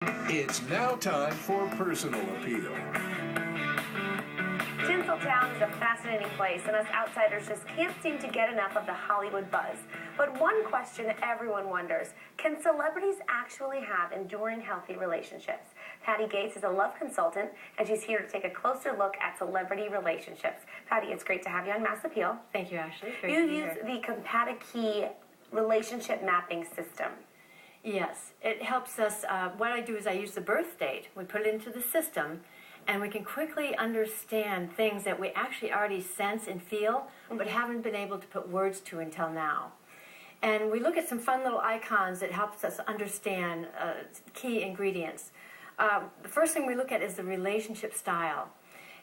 It's now time for personal appeal. Tinseltown is a fascinating place, and us outsiders just can't seem to get enough of the Hollywood buzz. But one question everyone wonders, can celebrities actually have enduring, healthy relationships? Patty Gates is a love consultant, and she's here to take a closer look at celebrity relationships. Patty, it's great to have you on Mass Appeal. Thank you, Ashley. You use the Compati-Key relationship mapping system. Yes, it helps us. What I do is I use the birth date. We put it into the system, and we can quickly understand things that we actually already sense and feel, but haven't been able to put words to until now. And we look at some fun little icons that helps us understand key ingredients. The first thing we look at is the relationship style.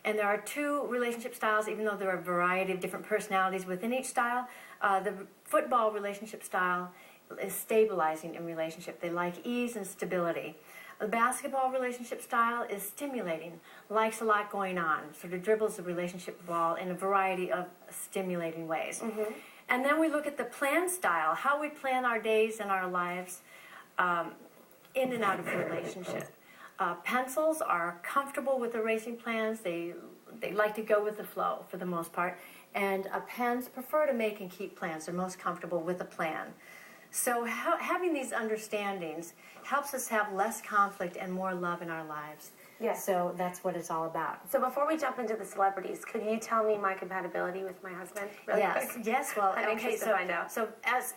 And there are two relationship styles, even though there are a variety of different personalities within each style. The football relationship style is stabilizing in relationship. They like ease and stability. The basketball relationship style is stimulating, likes a lot going on, sort of dribbles the relationship ball in a variety of stimulating ways. And then we look at the plan style, how we plan our days and our lives in and out of the relationship. Pencils are comfortable with the racing plans. They like to go with the flow for the most part. And pens prefer to make and keep plans. They're most comfortable with a plan. So having these understandings helps us have less conflict and more love in our lives. Yes. So that's what it's all about. So before we jump into the celebrities, could you tell me my compatibility with my husband really quick? Yes. Well, I'm anxious to find out. So as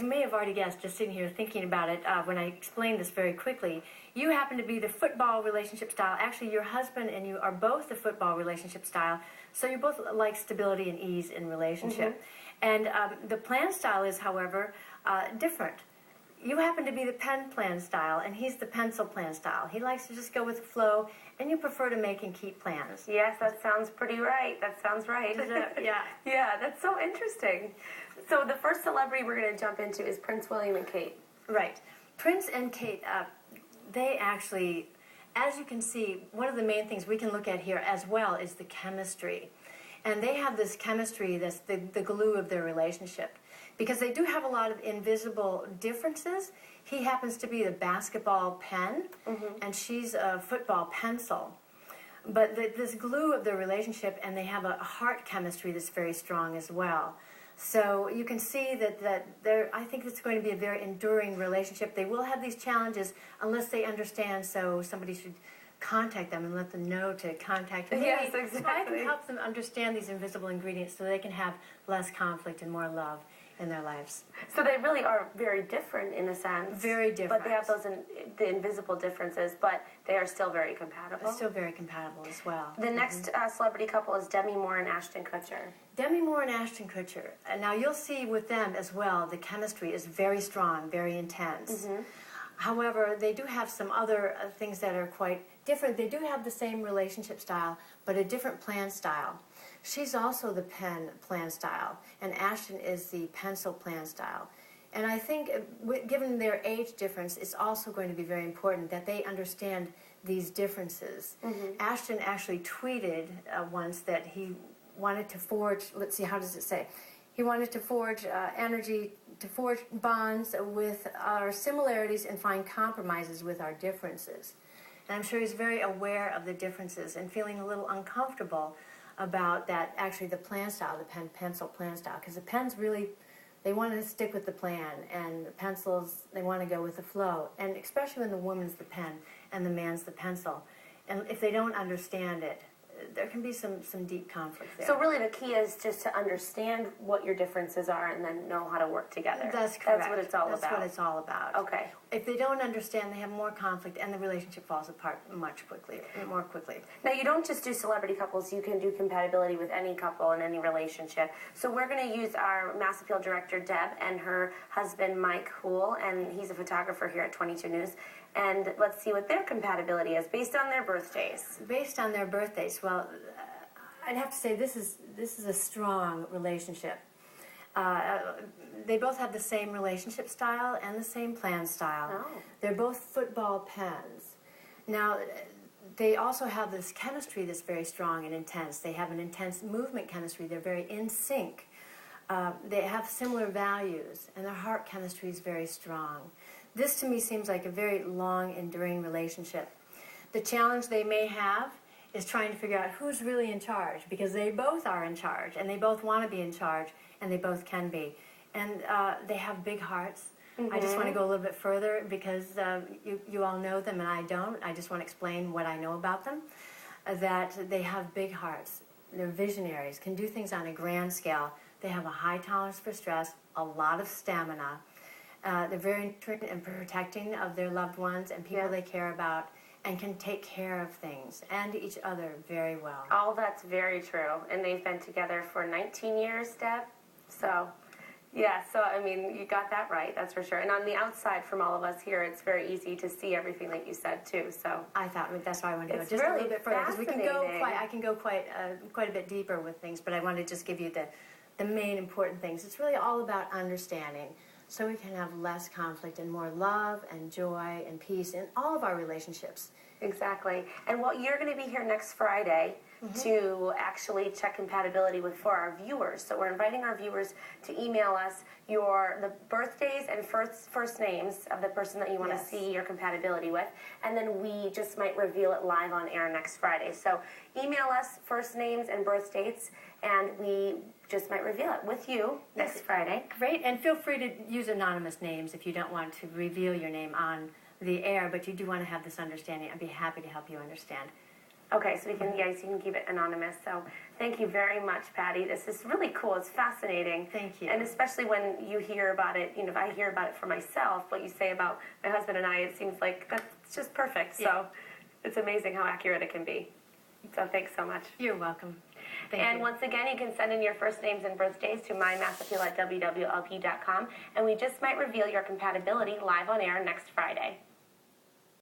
you may have already guessed, just sitting here thinking about it, when I explained this very quickly, you happen to be the football relationship style. Actually, your husband and you are both the football relationship style, so you both like stability and ease in relationship. And the plan style is, however, different. You happen to be the pen plan style, and he's the pencil plan style. He likes to just go with the flow, and you prefer to make and keep plans. Yes, that sounds pretty right. That sounds right. Yeah. Yeah, that's so interesting. So the first celebrity we're going to jump into is Prince William and Kate. Right. Prince and Kate, they actually, as you can see, one of the main things we can look at here as well is the chemistry. And they have this chemistry that's the glue of their relationship. Because they do have a lot of invisible differences. He happens to be the basketball pen, and she's a football pencil. But this glue of their relationship, and they have a heart chemistry that's very strong as well. So you can see that I think it's going to be a very enduring relationship. They will have these challenges unless they understand, so somebody should contact them and let them know to contact me. Yes, exactly. So I can help them understand these invisible ingredients so they can have less conflict and more love in their lives. So they really are very different in a sense. Very different. But they have the invisible differences, but they are still very compatible. They're still very compatible as well. The next celebrity couple is Demi Moore and Ashton Kutcher. Demi Moore and Ashton Kutcher. Now you'll see with them as well, the chemistry is very strong, very intense. However, they do have some other things that are quite different. They do have the same relationship style, but a different plan style. She's also the pen plan style, and Ashton is the pencil plan style. And I think, given their age difference, it's also going to be very important that they understand these differences. Ashton actually tweeted once that he wanted to forge, let's see, how does it say? He wanted to forge to forge bonds with our similarities and find compromises with our differences. And I'm sure he's very aware of the differences and feeling a little uncomfortable about that, actually the plan style, the pen-pencil plan style, because the pens really, they want to stick with the plan, and the pencils, they want to go with the flow, and especially when the woman's the pen and the man's the pencil. And if they don't understand it, there can be some deep conflict there. So really the key is just to understand what your differences are and then know how to work together. That's correct. That's what it's all about. That's what it's all about. Okay. If they don't understand, they have more conflict, and the relationship falls apart more quickly. Now, you don't just do celebrity couples. You can do compatibility with any couple in any relationship. So we're going to use our Mass Appeal director, Deb, and her husband, Mike Hool, and he's a photographer here at 22 News. And let's see what their compatibility is based on their birthdays. Based on their birthdays, well, I'd have to say this is a strong relationship. They both have the same relationship style and the same plan style. Oh. They're both football pens. Now, they also have this chemistry that's very strong and intense. They have an intense movement chemistry. They're very in sync. They have similar values, and their heart chemistry is very strong. This to me seems like a very long, enduring relationship. The challenge they may have is trying to figure out who's really in charge, because they both are in charge, and they both want to be in charge, and they both can be. And they have big hearts. I just want to go a little bit further, because you all know them and I don't. I just want to explain what I know about them, that they have big hearts. They're visionaries, can do things on a grand scale. They have a high tolerance for stress, a lot of stamina. They're very interested in protecting of their loved ones and people they care about, and can take care of things and each other very well. All that's very true. And they've been together for 19 years, Deb. So, yeah, so I mean, you got that right, that's for sure. And on the outside, from all of us here, it's very easy to see everything that you said too. So I thought that's why I wanted to go it's just really a little bit further, because we can go fascinating. I can go quite a bit deeper with things, but I wanted to just give you the main important things. It's really all about understanding, so we can have less conflict and more love and joy and peace in all of our relationships. Exactly. And what you're going to be here next Friday to actually check compatibility with for our viewers. So we're inviting our viewers to email us the birthdays and first names of the person that you want to see your compatibility with, and then we just might reveal it live on air next Friday. So email us first names and birth dates, and we just might reveal it with you next Friday. Great, and feel free to use anonymous names if you don't want to reveal your name on the air, but you do want to have this understanding. I'd be happy to help you understand. Okay, so we can, yes, you can keep it anonymous. So thank you very much, Patty. This is really cool. It's fascinating. Thank you. And especially when you hear about it, if I hear about it for myself, what you say about my husband and I, it seems like that's just perfect. So it's amazing how accurate it can be. So thanks so much. You're welcome. Thank and you. once again, you can send in your first names and birthdays to mymassappeal@wwlp.com, and we just might reveal your compatibility live on air next Friday.